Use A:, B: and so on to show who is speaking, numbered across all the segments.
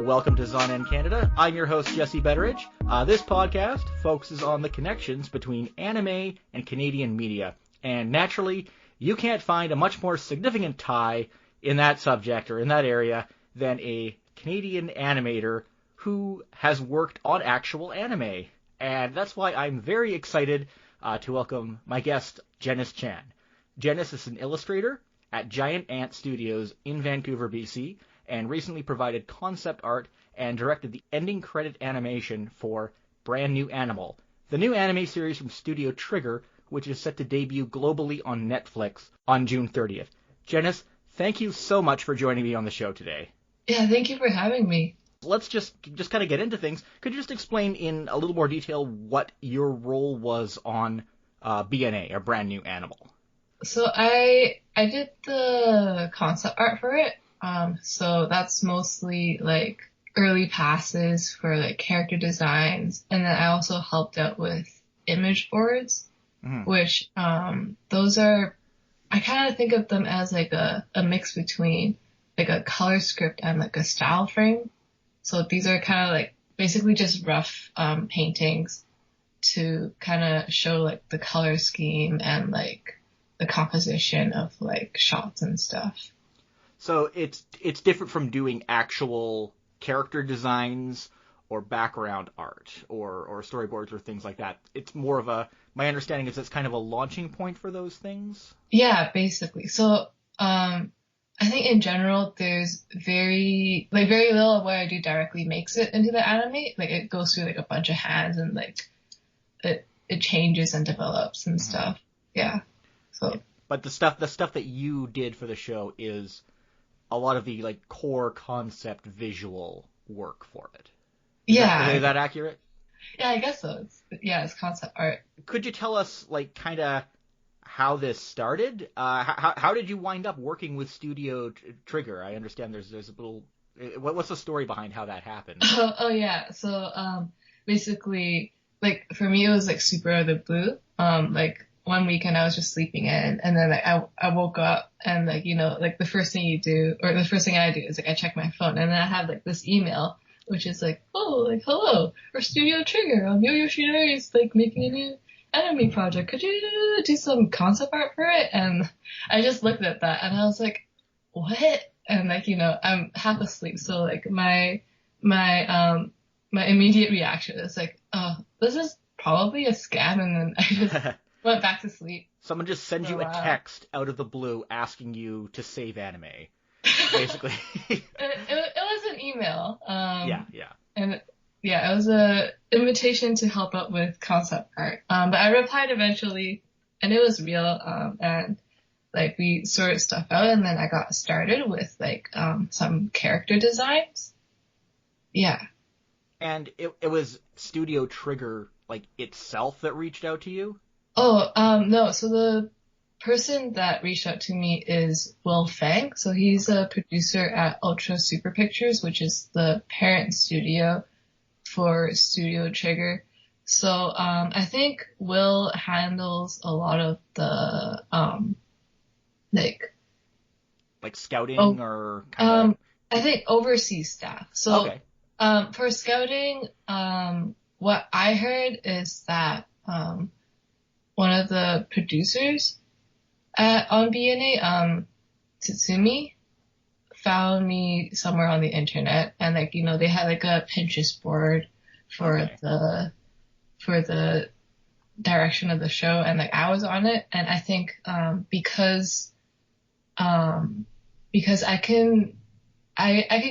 A: welcome to Zonan Canada. I'm your host, Jesse Betteridge. This podcast focuses on the connections between anime and Canadian media. And naturally, you can't find a much more significant tie in that subject or in that area than a Canadian animator who has worked on actual anime. And that's why I'm very excited to welcome my guest, Genice Chan. Genice is an illustrator at Giant Ant Studios in Vancouver, BC, and recently provided concept art and directed the ending credit animation for Brand New Animal, the new anime series from Studio Trigger, which is set to debut globally on Netflix on June 30th. Genice, thank you so much for joining me on the show today.
B: Yeah, thank you for having me.
A: Let's just kind of get into things. Could you just explain in a little more detail what your role was on BNA, or Brand New Animal?
B: So I did the concept art for it. So that's mostly like early passes for like character designs, and then I also helped out with image boards, which those are, I kind of think of them as like a mix between like a color script and like a style frame. So these are kind of like basically just rough paintings to kind of show like the color scheme and like the composition of like shots and stuff.
A: So it's different from doing actual character designs or background art or storyboards or things like that. It's more of a, my understanding is it's kind of a launching point for those things?
B: Yeah, basically. So I think in general there's very little of what I do directly makes it into the anime. Like it goes through like a bunch of hands and like it changes and develops and stuff. Yeah. So
A: yeah. But the stuff that you did for the show is a lot of the like core concept visual work for it. Is that accurate?
B: Yeah, I guess so. It's concept art.
A: Could you tell us like kind of how this started? How did you wind up working with Studio Trigger? I understand there's a little. What's the story behind how that happened?
B: Oh yeah. So basically, like for me it was like super out of the blue. Like one weekend I was just sleeping in, and then like I woke up and like, you know, like the first thing you do, or the first thing I do is like I check my phone, and then I have like this email which is like, oh, like hello, we're Studio Trigger. Yo Yoshinori is like making a new anime project. Could you do some concept art for it? And I just looked at that and I was like, what? And like, you know, I'm half asleep, so like my immediate reaction is like, oh, this is probably a scam, and then I just went back to sleep.
A: Someone just sends you a text out of the blue asking you to save anime, basically.
B: It was an email.
A: Yeah.
B: And yeah, it was a invitation to help out with concept art. But I replied eventually, and it was real. And like we sorted stuff out, and then I got started with like some character designs. Yeah.
A: And it was Studio Trigger like itself that reached out to you?
B: Oh, no. So the person that reached out to me is Will Fang. So he's a producer at Ultra Super Pictures, which is the parent studio for Studio Trigger. So I think Will handles a lot of the
A: like scouting or kind of...
B: I think overseas staff. So
A: okay.
B: For scouting, what I heard is that one of the producers on BNA, Tsutsumi, found me somewhere on the internet, and like, you know, they had like a Pinterest board for the direction of the show, and like I was on it, and I think because I can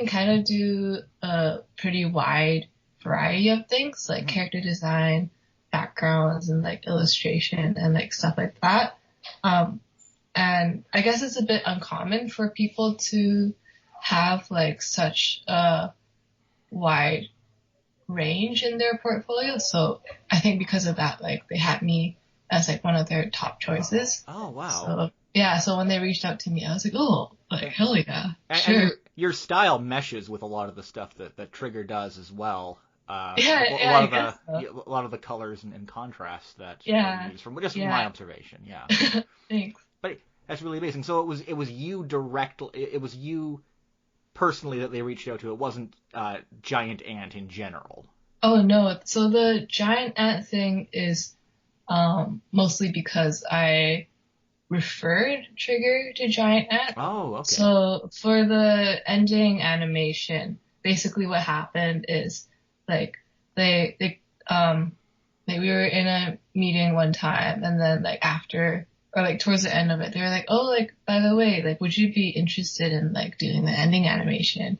B: kind of do a pretty wide variety of things, like character design, backgrounds, and like illustration and like stuff like that. And I guess it's a bit uncommon for people to have like such a wide range in their portfolio. So I think because of that, like they had me as like one of their top choices.
A: Oh, wow.
B: So yeah, so when they reached out to me, I was like, oh, like hell yeah, sure.
A: And your style meshes with a lot of the stuff that Trigger does as well. A lot of the colors and contrasts that you use from my observation. Yeah.
B: Thanks.
A: But that's really amazing. So it was you directly. It was you personally that they reached out to. It wasn't Giant Ant in general.
B: Oh no, so the giant ant thing is mostly because I referred Trigger to Giant Ant.
A: Oh, okay.
B: So for the ending animation, basically what happened is like they like we were in a meeting one time, and then like after or like towards the end of it, they were like, oh, like by the way, like would you be interested in like doing the ending animation?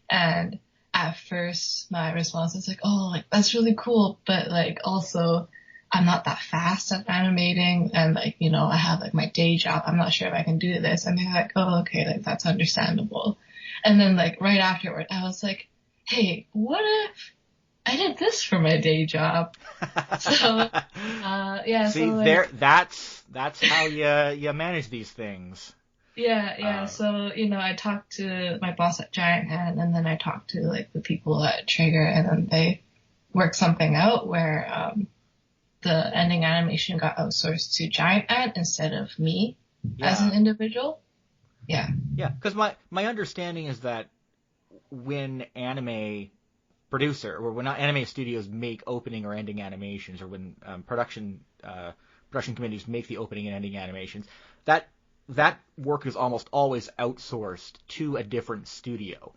B: And at first my response was like, oh, like that's really cool, but like also I'm not that fast at animating, and like, you know, I have like my day job. I'm not sure if I can do this. And they're like, oh, okay, like that's understandable. And then like right afterward, I was like, hey, what if I did this for my day job? So, yeah.
A: See,
B: so like,
A: that's how you manage these things.
B: yeah. So, you know, I talked to my boss at Giant Ant, and then I talked to like the people at Trigger, and then they worked something out where, the ending animation got outsourced to Giant Ant instead of me as an individual. Yeah.
A: Yeah, because my understanding is that when anime anime studios make opening or ending animations, or when production committees make the opening and ending animations, that work is almost always outsourced to a different studio,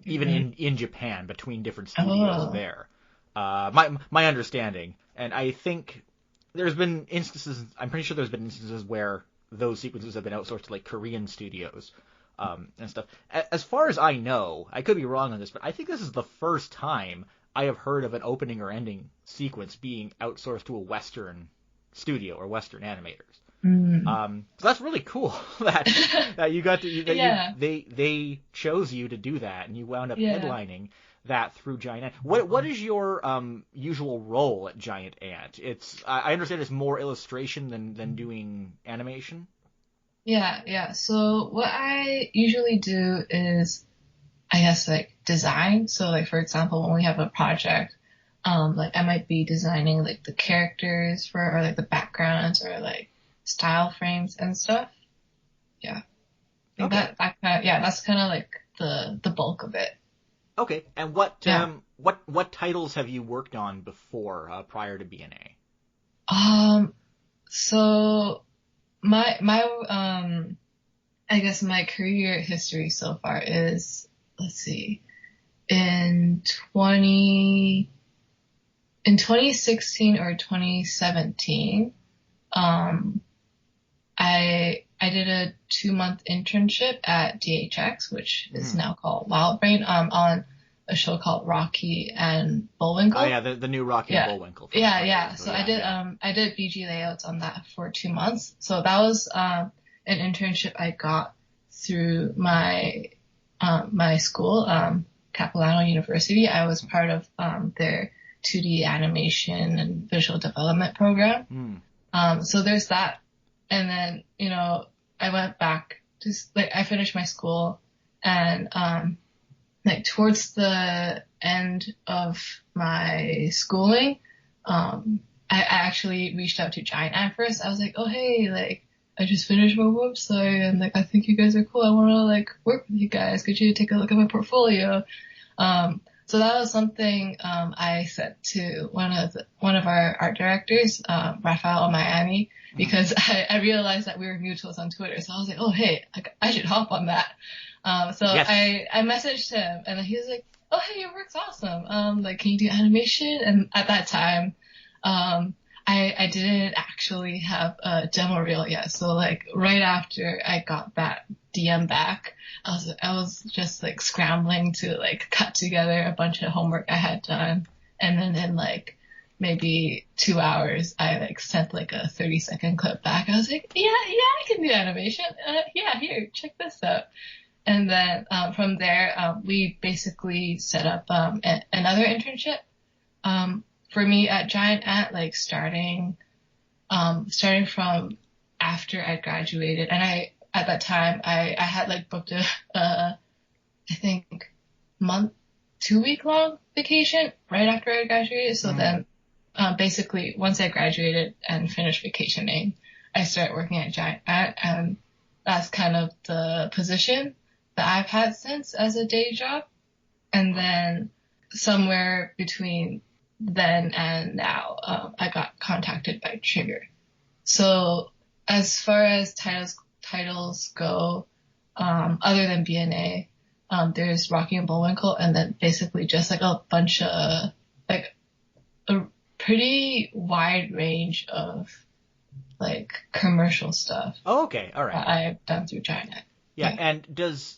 A: even in Japan, between different studios there. My understanding, and I think there's been instances, I'm pretty sure there's been instances where those sequences have been outsourced to like Korean studios and stuff. As far as I know, I could be wrong on this, but I think this is the first time I have heard of an opening or ending sequence being outsourced to a Western studio or Western animators. So that's really cool that you got to they chose you to do that, and you wound up headlining that through Giant Ant. What is your usual role at Giant Ant? I understand it's more illustration than doing animation.
B: Yeah. So what I usually do is, I guess, like design. So like, for example, when we have a project, like I might be designing like the characters or like the backgrounds or like style frames and stuff. Yeah.
A: Okay.
B: That's kind of like the bulk of it.
A: Okay. And what titles have you worked on before, prior to BNA?
B: So my I guess my career history so far is, let's see, in 2016 or 2017, I did a 2-month internship at DHX, which is now called Wildbrain, on a show called Rocky and Bullwinkle.
A: Oh yeah, the new Rocky and Bullwinkle.
B: Yeah. So I did BG layouts on that for 2 months. So that was an internship I got through my my school, Capilano University. I was part of their 2D animation and visual development program. So there's that. And then, you know, I went back to, like, I finished my school, and like towards the end of my schooling, I actually reached out to Giant Ant first. I was like, oh hey, like I just finished my website, and like I think you guys are cool. I want to like work with you guys. Could you take a look at my portfolio? So that was something I said to one of our art directors, Rafael Miami, because I realized that we were mutuals on Twitter. So I was like, oh hey, I should hop on that. So yes. I messaged him, and he was like, oh hey, your work's awesome. Like, can you do animation? And at that time, I didn't actually have a demo reel yet. So like right after I got that DM back, I was just like scrambling to like cut together a bunch of homework I had done. And then in like maybe 2 hours, I like sent like a 30-second clip back. I was like, yeah, I can do animation. Here, check this out. And then, from there, we basically set up, another internship. For me at Giant Ant, like starting from after I graduated, and at that time, I had like booked I think 2-week long vacation right after I graduated. So then, basically once I graduated and finished vacationing, I started working at Giant Ant, and that's kind of the position that I've had since as a day job. And then somewhere between then and now, I got contacted by Trigger. So as far as titles go, other than BNA, there's Rocky and Bullwinkle, and then basically just like a bunch of, like, a pretty wide range of, like, commercial stuff.
A: Oh, okay. All right.
B: That I've done through Giant Ant.
A: Yeah, and does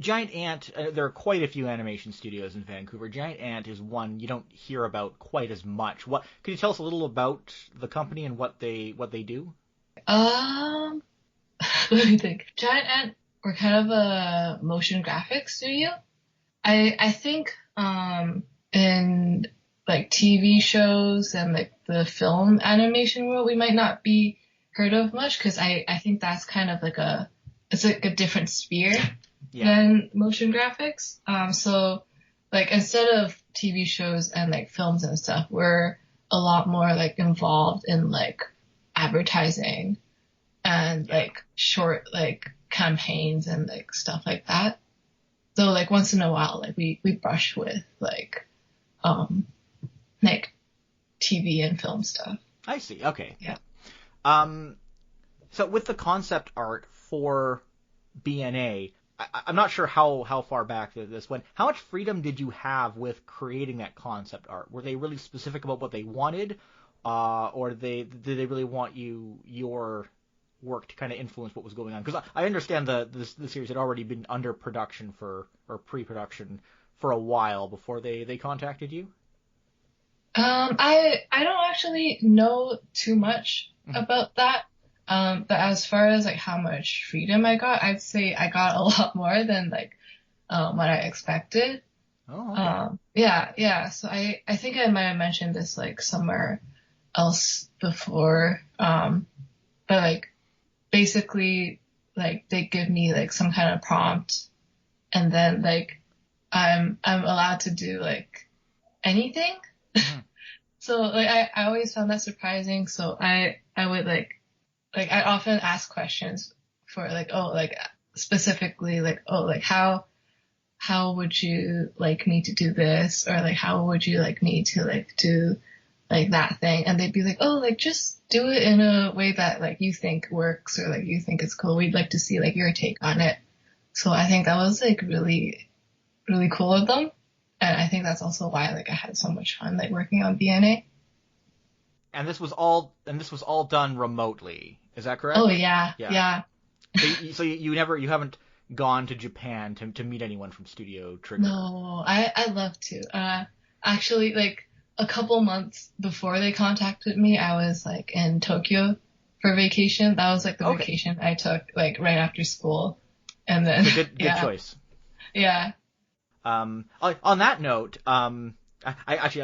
A: Giant Ant, there are quite a few animation studios in Vancouver. Giant Ant is one you don't hear about quite as much. What can you tell us a little about the company and what they do?
B: Let me think. Giant Ant, we're kind of a motion graphics studio. I think in like TV shows and like the film animation world, we might not be heard of much, because I think that's kind of like it's like a different sphere than motion graphics. So like instead of TV shows and like films and stuff, we're a lot more like involved in like advertising and like short like campaigns and like stuff like that. So like once in a while, like we brush with like TV and film stuff.
A: I see. Okay.
B: Yeah.
A: So with the concept art for BNA, I'm not sure how far back this went. How much freedom did you have with creating that concept art? Were they really specific about what they wanted, or did they really want your work to kind of influence what was going on? Because I understand the series had already been under production or pre-production for a while before they contacted you.
B: I don't actually know too much about that. But as far as like how much freedom I got, I'd say I got a lot more than like what I expected.
A: Oh, okay.
B: Yeah. So I think I might have mentioned this like somewhere else before. But like basically like they give me like some kind of prompt, and then like I'm allowed to do like anything. So like I always found that surprising. So I would like I often ask questions for like, oh, like specifically like, oh, like how would you like me to do this? Or like, how would you like me to like do like that thing? And they'd be like, oh, like just do it in a way that like you think works, or like you think it's cool. We'd like to see like your take on it. So I think that was like really, really cool of them. And I think that's also why like I had so much fun like working on BNA.
A: And this was all done remotely. Is that correct?
B: Oh yeah.
A: So you haven't gone to Japan to meet anyone from Studio Trigger?
B: No, I'd love to. Actually, like a couple months before they contacted me, I was like in Tokyo for vacation. That was like the vacation I took like right after school, and then
A: good choice.
B: Yeah.
A: On that note, I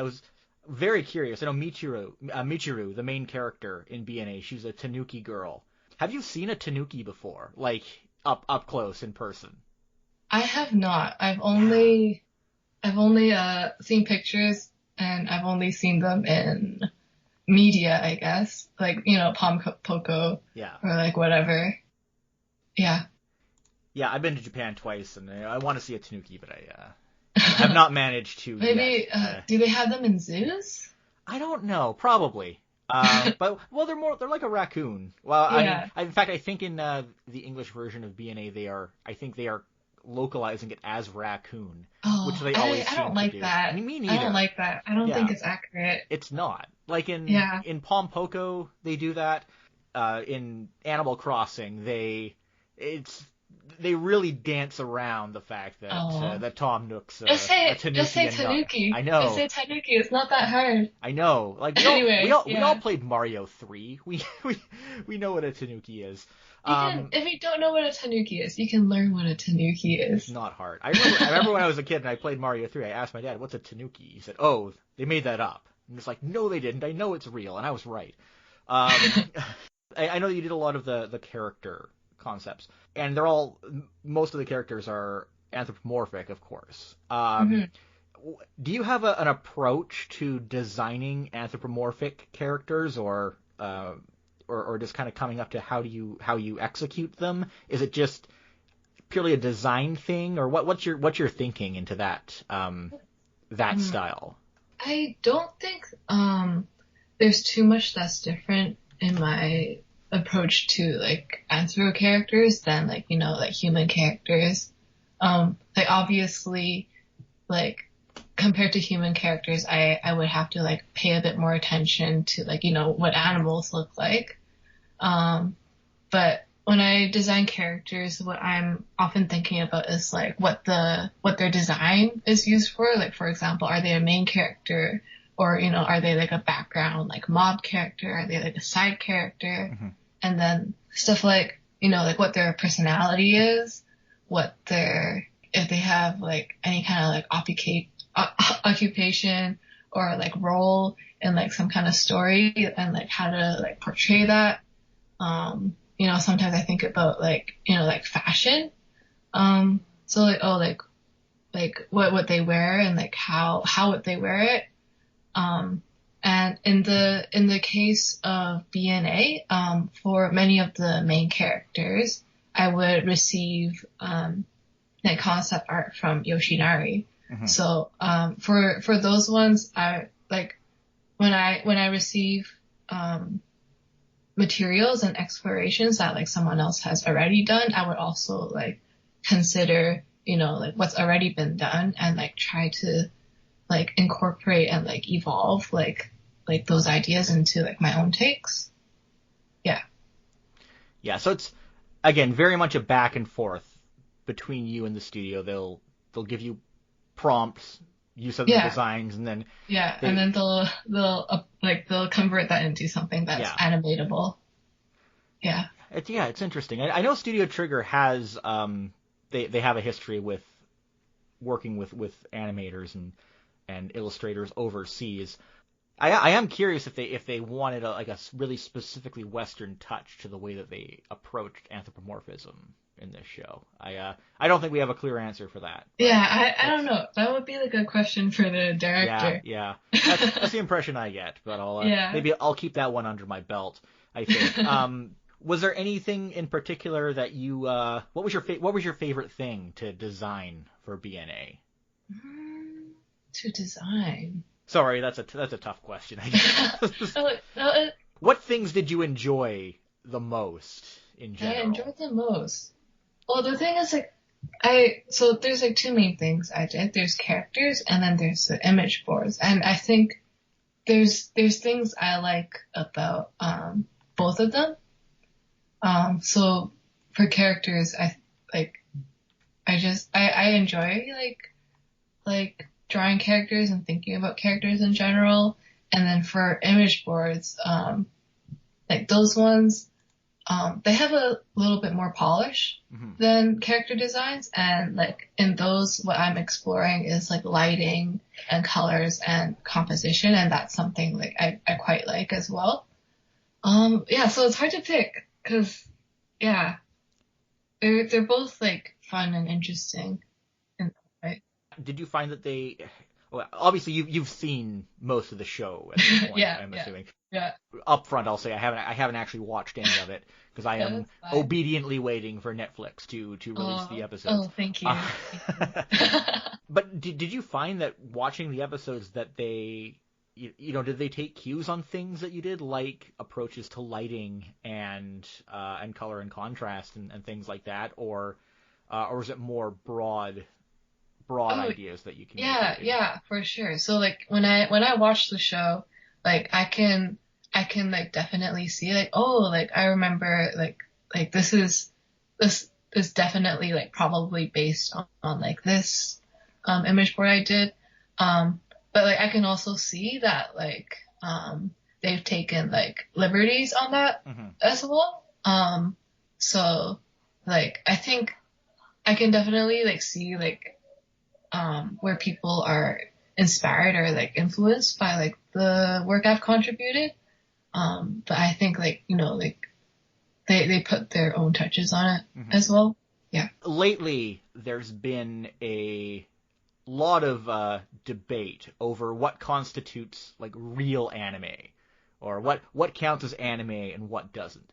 A: was very curious. I know Michiru, the main character in BNA, she's a tanuki girl. Have you seen a tanuki before, like up close in person?
B: I have not. I've only seen pictures, and I've only seen them in media, I guess, like Palm Poco, or like whatever. Yeah.
A: Yeah, I've been to Japan twice, and I want to see a tanuki, but I have not managed to.
B: Maybe
A: yet.
B: Do they have them in zoos?
A: I don't know. Probably. But they're like a raccoon. Well,
B: yeah.
A: in fact, I think in the English version of BNA they are localizing it as raccoon, which they always
B: I don't like
A: do.
B: that.
A: Me neither.
B: I don't like that. I don't think it's accurate.
A: It's not. Like in Palm Poco they do that. In Animal Crossing they really dance around the fact that that Tom Nook's a tanuki.
B: Just say tanuki.
A: I know.
B: Just say tanuki. It's not that hard.
A: I know. Like we all played Mario 3. We know what a tanuki is.
B: If you don't know what a tanuki is, you can learn what a tanuki is.
A: It's not hard. I remember when I was a kid and I played Mario 3. I asked my dad, "What's a tanuki?" He said, "Oh, they made that up." And it's like, "No, they didn't. I know it's real," and I was right. I know you did a lot of the character concepts, and most of the characters are anthropomorphic, of course. Do you have an approach to designing anthropomorphic characters, or just kind of coming up to how you execute them? Is it just purely a design thing, or what's your thinking into that style?
B: I don't think there's too much that's different in my approach to like anthro characters than like, you know, like human characters. Like obviously, like compared to human characters, I would have to like pay a bit more attention to like, you know, what animals look like. But when I design characters, what I'm often thinking about is like what their design is used for. Like, for example, are they a main character, or, you know, are they like a background, like mob character? Are they like a side character?
A: Mm-hmm.
B: And then stuff like, you know, like what their personality is, if they have like any kind of like occupation or like role in like some kind of story, and like how to like portray that. You know, sometimes I think about like, you know, like fashion. So like, oh, like what they wear and like how would they wear it. And in the case of BNA, for many of the main characters, I would receive, like concept art from Yoshinari.
A: Mm-hmm.
B: So, for those ones, I like, when I receive, materials and explorations that like someone else has already done, I would also like consider, you know, like what's already been done, and like try to like incorporate and like evolve like those ideas into like my own takes. Yeah.
A: Yeah, so it's, again, very much a back and forth between you and the studio. They'll give you prompts, you set the designs, and then
B: and then they'll convert that into something that's animatable. Yeah.
A: It's interesting. I know Studio Trigger has they have a history with working with animators and illustrators overseas. I am curious if they wanted a really specifically Western touch to the way that they approached anthropomorphism in this show. I don't think we have a clear answer for that.
B: Yeah, I don't know. That would be like a question for the director.
A: Yeah. That's the impression I get. But maybe I'll keep that one under my belt, I think. Was there anything in particular that you what was your favorite thing to design for BNA?
B: To design.
A: Sorry, that's a tough question, I guess. What things did you enjoy the most in general?
B: I enjoyed the most. Well, the thing is, like, so there's like two main things I did. There's characters, and then there's the image boards. And I think there's things I like about both of them. So for characters, I enjoy like drawing characters and thinking about characters in general. And then for image boards, like those ones, they have a little bit more polish than character designs. And like in those, what I'm exploring is like lighting and colors and composition. And that's something like I quite like as well. So it's hard to pick because, they're both like fun and interesting. Right?
A: Did you find that well, obviously you've seen most of the show at this point, I'm assuming.
B: Yeah.
A: Up front, I'll say I haven't actually watched any of it because I am obediently waiting for Netflix to release the episodes.
B: Oh, thank you.
A: But did you find that watching the episodes that did they take cues on things that you did, like approaches to lighting and color and contrast and things like that, or is it more broad ideas that you can use?
B: Yeah, for sure. So like when I watch the show, like I can like definitely see like, oh, like I remember like this is definitely like probably based on like this image board I did. But like I can also see that like they've taken like liberties on that as well. So like I think I can definitely like see like where people are inspired or like influenced by like the work I've contributed. But I think like, you know, like they put their own touches on it as well. Yeah.
A: Lately, there's been a lot of debate over what constitutes like real anime, or what counts as anime and what doesn't.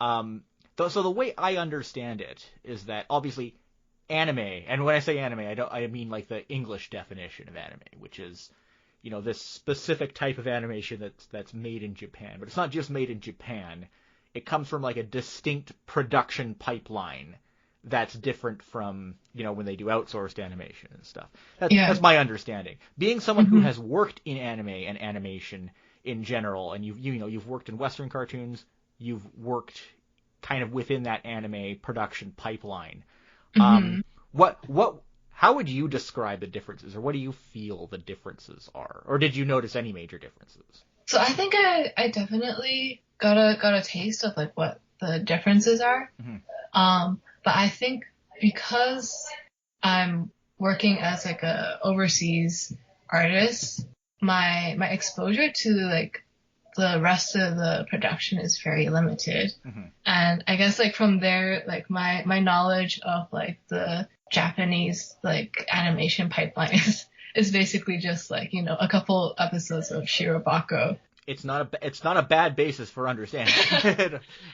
A: So the way I understand it is that obviously anime, and when I say anime, I mean like the English definition of anime, which is, this specific type of animation that's made in Japan. But it's not just made in Japan. It comes from like a distinct production pipeline that's different from, when they do outsourced animation and stuff. That's my understanding. Being someone who has worked in anime and animation in general, and you've worked in Western cartoons, you've worked kind of within that anime production pipeline. How would you describe the differences, or what do you feel the differences are? Or did you notice any major differences?
B: So I think I definitely got a taste of like what the differences are. But I think because I'm working as like a overseas artist, my exposure to like the rest of the production is very limited. And I guess like from there, like my knowledge of like the Japanese like animation pipeline is basically just like, a couple episodes of Shirobako.
A: It's not a bad basis for understanding.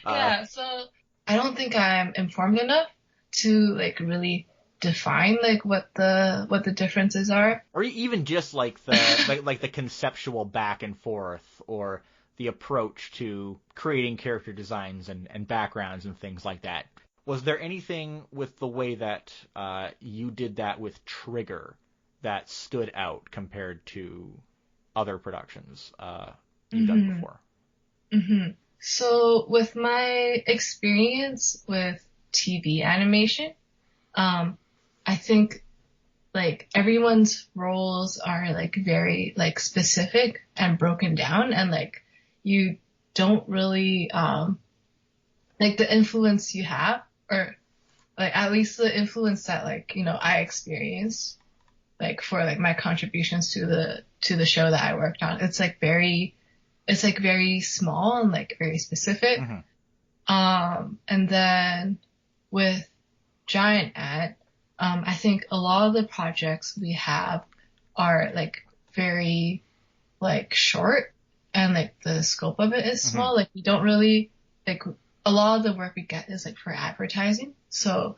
B: Yeah, so I don't think I'm informed enough to like really define like what the differences are,
A: or even just like the like the conceptual back and forth, or the approach to creating character designs and backgrounds and things like that. Was there anything with the way that you did that with Trigger that stood out compared to other productions you've done before?
B: So with my experience with TV animation, I think like everyone's roles are like very like specific and broken down, and like you don't really like the influence you have, or like at least the influence that like I experienced like for like my contributions to the show that I worked on. It's like very small and like very specific. And then with Giant Ant, I think a lot of the projects we have are like very like short, and like the scope of it is small. Like we don't really like, a lot of the work we get is like for advertising. So,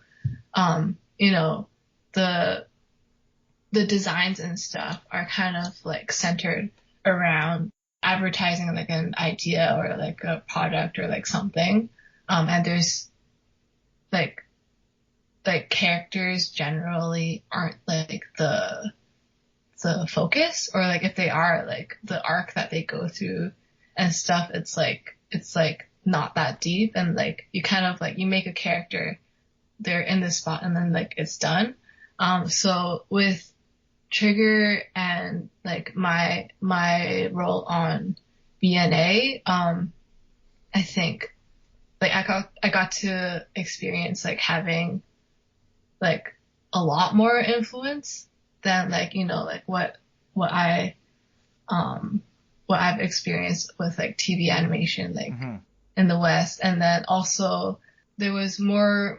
B: the designs and stuff are kind of like centered around advertising like an idea or like a product or like something. And there's like characters generally aren't like the focus, or like if they are, like the arc that they go through and stuff, it's like not that deep, and like you kind of like you make a character, they're in this spot, and then like it's done. So with Trigger and like my role on BNA, I think like I got to experience like having like a lot more influence than like like what I've experienced with like TV animation like in the West. And then also there was more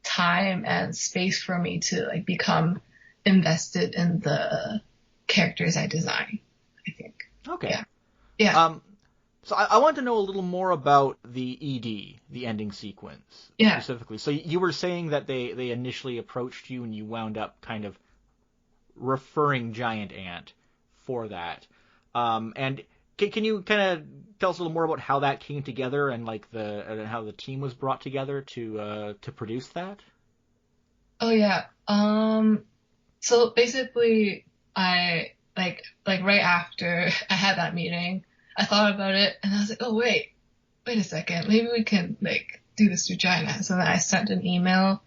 B: time and space for me to like become invested in the characters I design, I think.
A: Okay.
B: Yeah.
A: So I want to know a little more about the ED, the ending sequence, specifically. So you were saying that they initially approached you and you wound up kind of referring Giant Ant for that. And can you kind of tell us a little more about how that came together, and like how the team was brought together to produce that?
B: Oh yeah. So basically I like right after I had that meeting, I thought about it and I was like, oh wait a second, maybe we can like do this through Giant Ant. So then I sent an email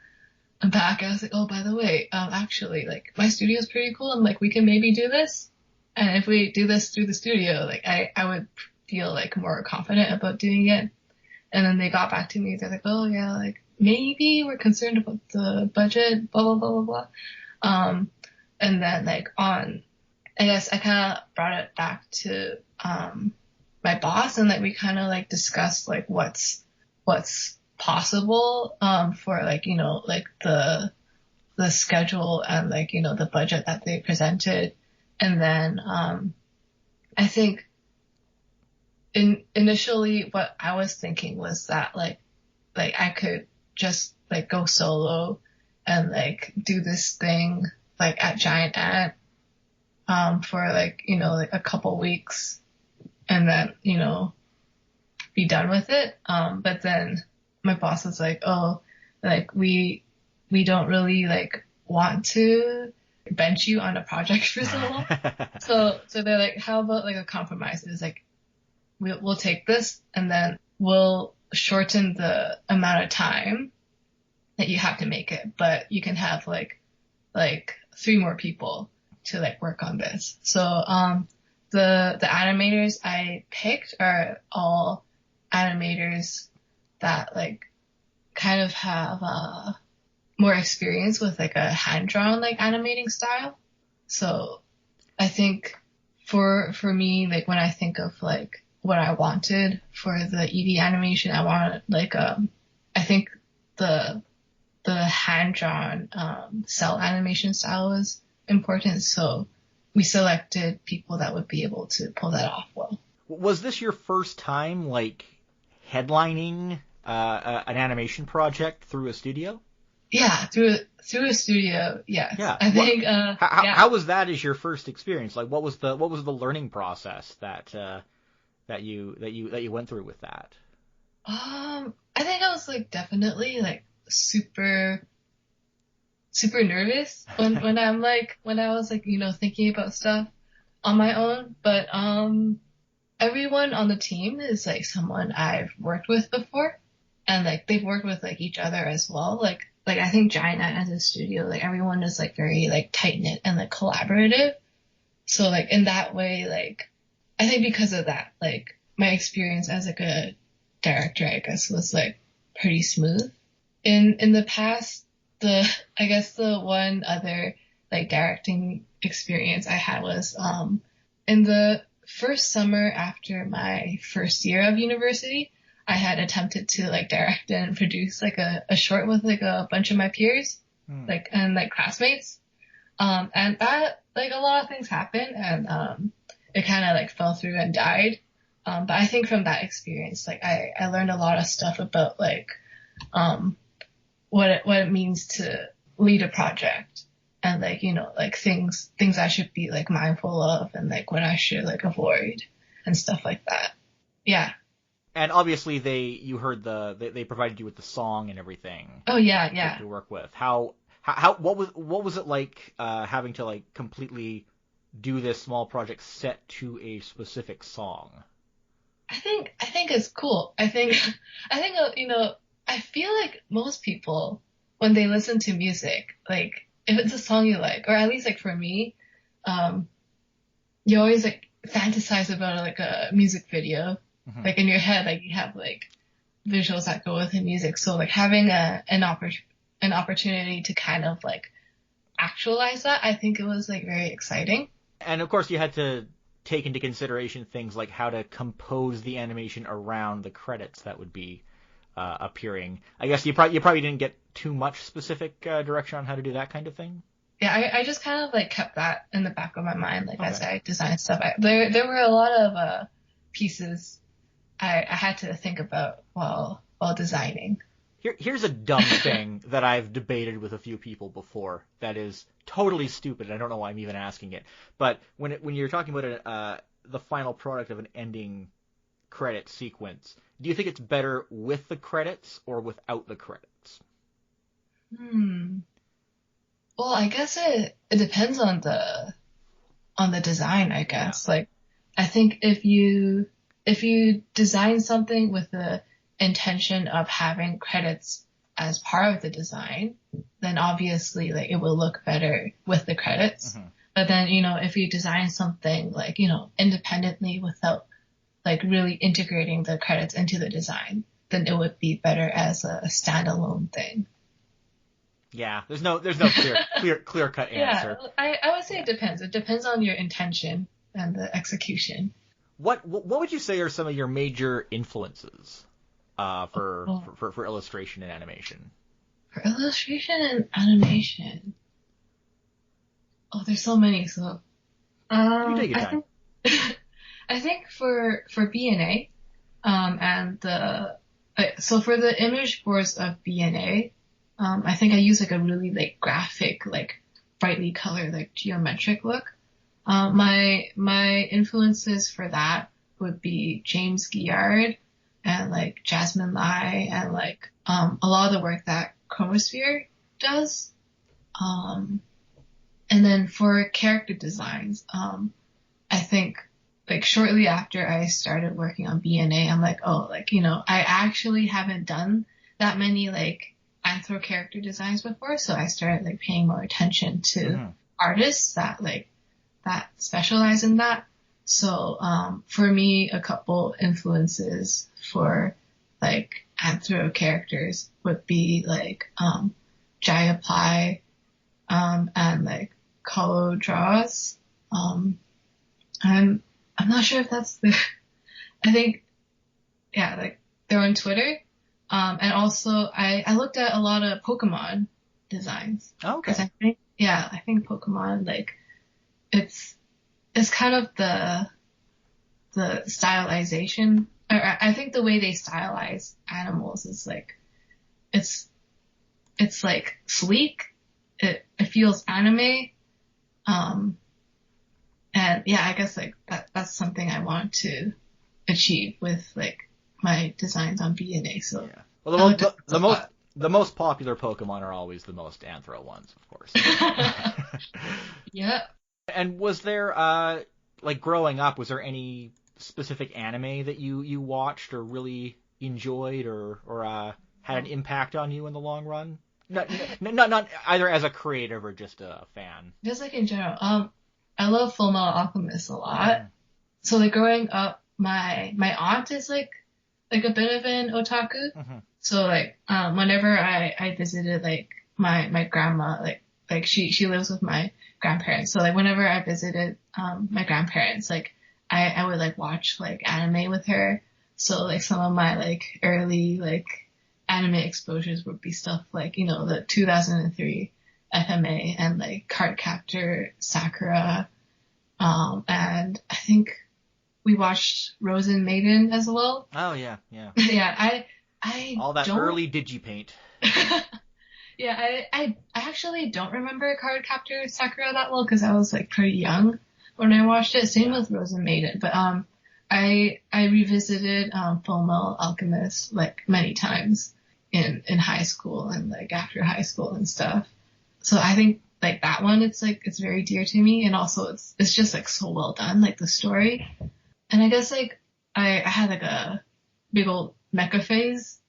B: back. I was like, oh, by the way, actually like my studio is pretty cool, and like we can maybe do this. And if we do this through the studio, like I would feel like more confident about doing it. And then they got back to me. They're like, oh yeah, like maybe we're concerned about the budget, blah, blah, blah, blah, blah. And then like I guess I kind of brought it back to, my boss, and like we kind of like discussed like what's possible, for like, like the schedule and like, the budget that they presented. And then, I think initially what I was thinking was that like I could just like go solo and like do this thing like at Giant Ant for like, like a couple weeks and then, be done with it. But then my boss was like, oh, like we don't really like want to bench you on a project for so long. So they're like, how about like a compromise? It's like, we'll take this and then we'll shorten the amount of time that you have to make it, but you can have like 3 more people to like work on this. So, the animators I picked are all animators that like kind of have, more experience with like a hand-drawn like animating style. So I think for me, like when I think of like what I wanted for the ED animation, I wanted like, I think the hand-drawn, cell animation style was important. So we selected people that would be able to pull that off well.
A: Was this your first time like headlining an animation project through a studio?
B: Yeah, through a studio, yes.
A: Yeah.
B: I think.
A: How was that as your first experience? Like, what was the learning process that you went through with that?
B: I think I was like definitely like super nervous when I was like, thinking about stuff on my own. But everyone on the team is like someone I've worked with before, and like they've worked with like each other as well. Like I think Giant as a studio, like everyone is like very like tight knit and like collaborative. So like in that way, like I think because of that, like my experience as like a director, I guess, was like pretty smooth. In the past, I guess the one other like directing experience I had was in the first summer after my first year of university, I had attempted to like direct and produce like a short with like a bunch of my peers, like and like classmates. And that like a lot of things happened and it kind of like fell through and died. But I think from that experience, like I learned a lot of stuff about like what it means to lead a project and like, like things I should be like mindful of and like what I should like avoid and stuff like that. Yeah.
A: And obviously they provided you with the song and everything.
B: Oh yeah.
A: To work with. What was it like having to like completely do this small project set to a specific song?
B: I think it's cool. I think I feel like most people when they listen to music, like if it's a song you like, or at least like for me, you always like fantasize about like a music video. Mm-hmm. Like in your head, like you have like visuals that go with the music. So like having an opportunity to kind of like actualize that, I think it was like very exciting.
A: And of course you had to take into consideration things like how to compose the animation around the credits that would be appearing. I guess you probably didn't get too much specific direction on how to do that kind of thing.
B: Yeah, I just kind of like kept that in the back of my mind, like as I designed stuff. There were a lot of pieces I had to think about while designing.
A: Here's a dumb thing that I've debated with a few people before that is totally stupid. I don't know why I'm even asking it. But when you're talking about the final product of an ending credit sequence, do you think it's better with the credits or without the credits?
B: Well, I guess it depends on the design, I guess. Yeah. Like, I think if you design something with the intention of having credits as part of the design, then obviously like it will look better with the credits. Mm-hmm. But then, if you design something like, independently without like really integrating the credits into the design, then it would be better as a standalone thing.
A: Yeah, there's no clear cut answer.
B: Yeah, I would say it depends. It depends on your intention and the execution.
A: What would you say are some of your major influences for illustration and animation?
B: For illustration and animation, there's so many. So
A: you take your time.
B: I think for BNA, and so for the image boards of BNA, I think I use like a really like graphic, like brightly colored, like geometric look. My influences for that would be James Guillard and like Jasmine Lai and like a lot of the work that Chromosphere does. And then for character designs, I think like shortly after I started working on BNA, I'm like, oh, like, you know, I actually haven't done that many like anthro character designs before. So I started like paying more attention to artists that specialize in that. So, for me, a couple influences for like anthro characters would be like, Jaya Pai, and like Kalo Draws. I'm not sure if that's I think, yeah, like they're on Twitter. And also I looked at a lot of Pokemon designs.
A: Okay.
B: 'Cause I think Pokemon, like, it's kind of the stylization, or I think the way they stylize animals is like, it's like sleek. It feels anime. And yeah, I guess like that's something I want to achieve with like my designs on BNA. So
A: yeah. Well, the most popular Pokemon are always the most anthro ones, of course.
B: Yeah.
A: And was there like growing up, was there any specific anime that you watched or really enjoyed or had an impact on you in the long run? Not either as a creative or just a fan.
B: Just like in general, I love Full Metal Alchemist a lot. So like growing up, my aunt is like a bit of an otaku. So like whenever I visited like my grandma, like she lives with my grandparents. So like whenever I visited my grandparents, like I would like watch like anime with her. So like some of my like early like anime exposures would be stuff like, you know, the 2003 FMA and like Cardcaptor Sakura. And I think we watched Rose and Maiden as well.
A: Oh yeah, yeah.
B: Yeah, I
A: all that
B: don't...
A: early digipaint.
B: Yeah, I actually don't remember Cardcaptor Sakura that well because I was like pretty young when I watched it. Same with Rose and Maiden, but I revisited Full Metal Alchemist like many times in high school and like after high school and stuff. So I think like that one, it's very dear to me, and also it's just like so well done, like the story. And I guess like I had like a big old mecha phase.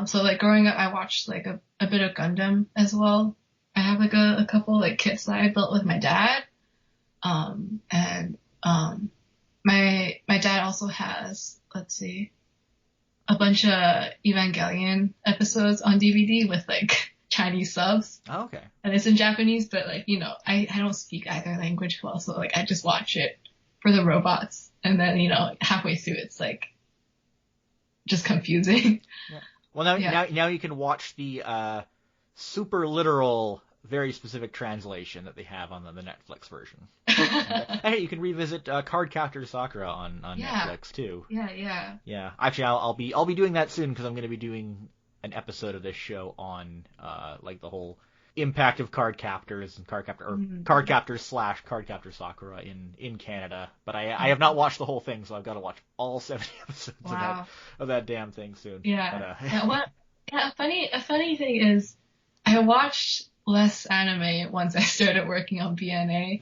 B: So like growing up, I watched like a bit of Gundam as well. I have like a couple like kits that I built with my dad. And my dad also has, let's see, a bunch of Evangelion episodes on DVD with like Chinese subs.
A: Oh, okay.
B: And it's in Japanese, but like, you know, I don't speak either language well, so like I just watch it for the robots, and then, you know, halfway through it's like just confusing.
A: Yeah. Well, now you can watch the super literal, very specific translation that they have on the Netflix version. Hey, you can revisit Cardcaptor Sakura on Netflix too.
B: Yeah.
A: Yeah. Actually, I'll be doing that soon because I'm going to be doing an episode of this show on like the whole impact of Cardcaptors and Cardcaptors/Cardcaptor Sakura in Canada. But I have not watched the whole thing, so I've got to watch all 70 episodes of that damn thing soon.
B: Yeah.
A: But,
B: A funny thing is, I watched less anime once I started working on BNA.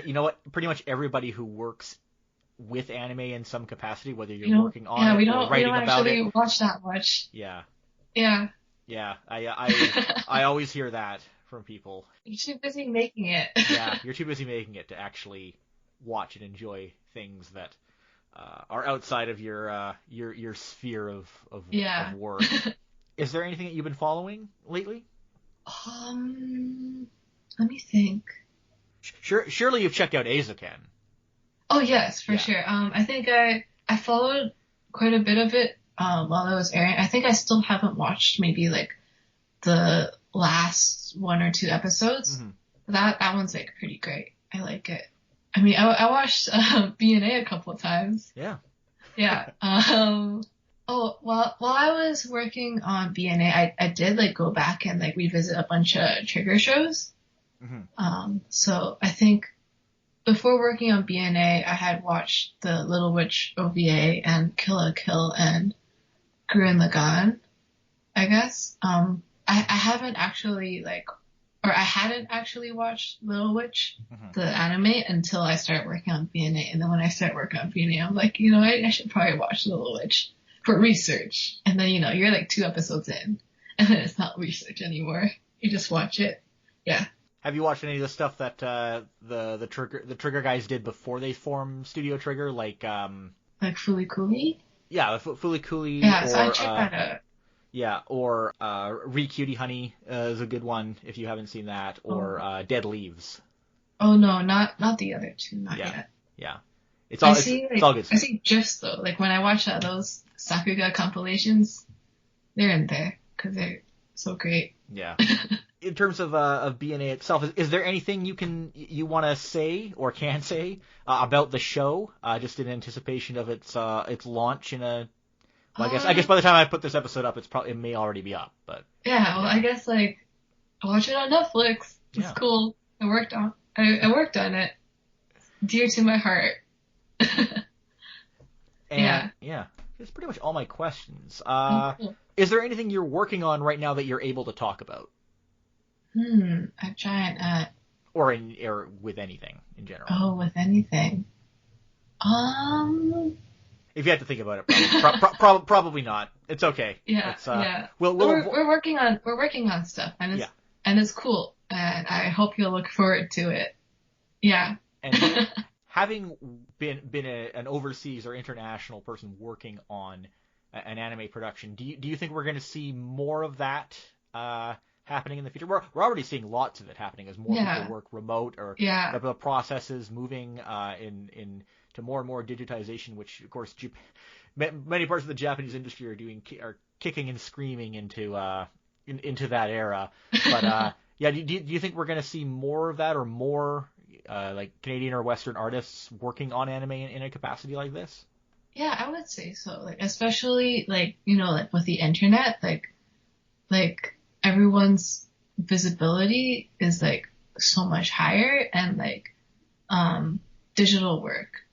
A: You know what? Pretty much everybody who works with anime in some capacity, whether you're working on it or writing about it.
B: We don't actually watch that much.
A: Yeah.
B: Yeah.
A: Yeah. I always hear that from people.
B: You're too busy making it.
A: Yeah, you're too busy making it to actually watch and enjoy things that are outside of your sphere of work. Is there anything that you've been following lately?
B: Let me think.
A: Surely you've checked out Azuken.
B: Oh yes, for sure. I think I followed quite a bit of it while it was airing. I think I still haven't watched maybe like the last one or two episodes. Mm-hmm. That one's like pretty great. I like it. I mean, I watched BNA a couple of times.
A: Yeah.
B: Yeah. Oh, well, while I was working on BNA, I did like go back and like revisit a bunch of trigger shows.
A: Hmm.
B: So I think before working on BNA, I had watched the Little Witch OVA and Kill la Kill and Gurren Lagann, I guess. I haven't actually or I hadn't actually watched Little Witch,
A: Hmm.
B: the anime, until I started working on BNA. And then when I started working on BNA, I'm like, I should probably watch Little Witch for research. And then, you're like 2 episodes in, and then it's not research anymore. You just watch it. Yeah.
A: Have you watched any of the stuff that the Trigger guys did before they formed Studio Trigger, like
B: Like Fooly Cooly?
A: yeah, Fooly Cooly
B: Yeah, so I
A: or
B: checked that out.
A: yeah, or Re Cutie Honey is a good one if you haven't seen that, or Dead Leaves.
B: Oh no, not the other two, not
A: Yeah,
B: yet.
A: yeah, it's all it's all good
B: I
A: stuff.
B: see GIFs though. Like when I watch those Sakuga compilations, they're in there because they're so great.
A: Yeah. In terms of BNA itself, is there anything you want to say or can say about the show, just in anticipation of its launch in a? Well, I guess by the time I put this episode up, it may already be up, but
B: Yeah, well, I guess I watch it on Netflix. It's
A: yeah.
B: cool. I worked on it. Dear to my heart.
A: And yeah, that's pretty much all my questions.
B: Cool.
A: Is there anything you're working on right now that you're able to talk about,
B: I'm trying
A: or with anything in general?
B: with anything.
A: If you have to think about it, probably not. It's okay.
B: Yeah,
A: It's,
B: yeah.
A: we're
B: working on stuff, and it's cool, and I hope you'll look forward to it. Yeah.
A: And having been an overseas or international person working on an anime production, do you think we're going to see more of that happening in the future? We're already seeing lots of it happening as more people work remote, or the processes moving in to more and more digitization, which of course many parts of the Japanese industry are kicking and screaming into that era. But yeah, do you think we're going to see more of that, or more like Canadian or Western artists working on anime in a capacity like this?
B: Yeah, I would say so. Like, especially like with the internet, like everyone's visibility is like so much higher, and like digital work,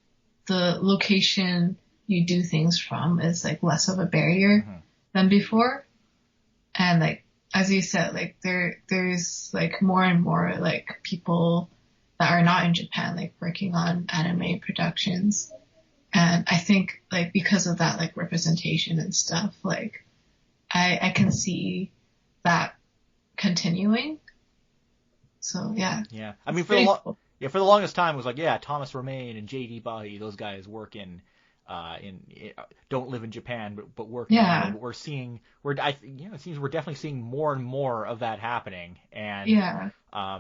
B: the location you do things from is like less of a barrier than before. And like as you said, like there's like more and more like people that are not in Japan like working on anime productions. And I think like because of that like representation and stuff, like I can see that continuing. So yeah.
A: Yeah. I mean, for the longest time it was like, yeah, Thomas Romain and J.D. Bahi, those guys work in don't live in Japan but work in anime. But it seems we're definitely seeing more and more of that happening. And I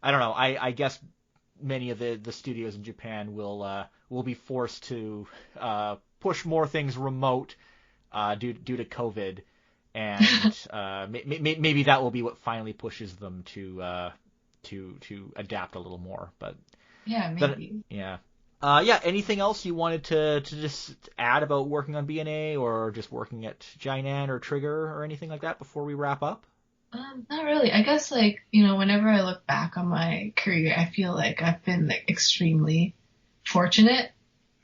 A: don't know. I guess many of the studios in Japan will be forced to push more things remote due to COVID, and maybe that will be what finally pushes them to adapt a little more. But
B: yeah, maybe.
A: Yeah. Anything else you wanted to just add about working on BNA, or just working at Jinan or Trigger or anything like that before we wrap up?
B: Not really. I guess like, whenever I look back on my career, I feel like I've been like extremely fortunate.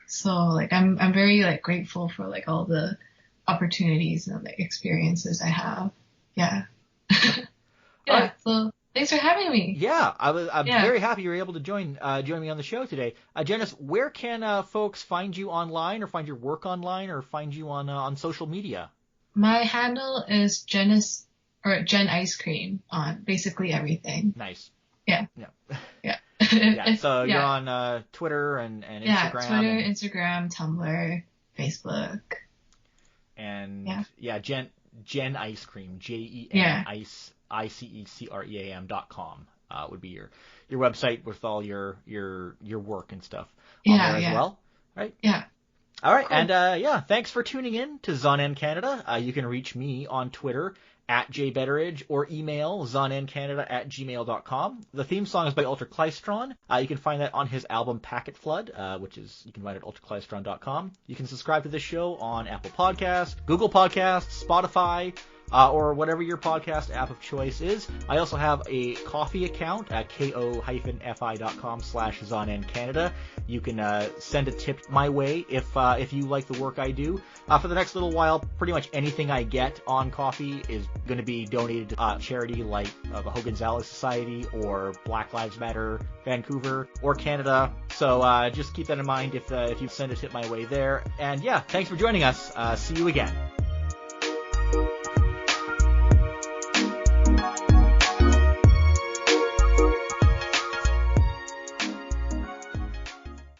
B: So like I'm very like grateful for like all the opportunities and like experiences I have. Yeah. Yeah. So thanks for having me.
A: Yeah, I'm very happy you were able to join me on the show today. Janice, where can folks find you online, or find your work online, or find you on social media?
B: My handle is Genice or Gen Ice Cream on basically everything.
A: Nice.
B: Yeah.
A: Yeah.
B: Yeah.
A: Yeah. So you're on Twitter and Instagram.
B: Yeah, Twitter, Instagram, Tumblr, Facebook.
A: And Gen Ice Cream, JEN ICECREAM.com would be your website with all your work and stuff on there as well, right?
B: Yeah.
A: All right,
B: Cool.
A: and yeah, thanks for tuning in to Zonan Canada. You can reach me on Twitter at jbetteridge or email zonancanada@gmail.com. The theme song is by Ultraclystron. You can find that on his album Packet Flood, which is you can find it at ultraclystron.com. You can subscribe to this show on Apple Podcasts, Google Podcasts, Spotify, or whatever your podcast app of choice is. I also have a Ko-fi account at ko-fi.com/zonancanada. You can send a tip my way if you like the work I do. For the next little while, pretty much anything I get on Ko-fi is going to be donated to charity like the Hogan's Society or Black Lives Matter Vancouver or Canada. So just keep that in mind if you send a tip my way there. And yeah, thanks for joining us. See you again.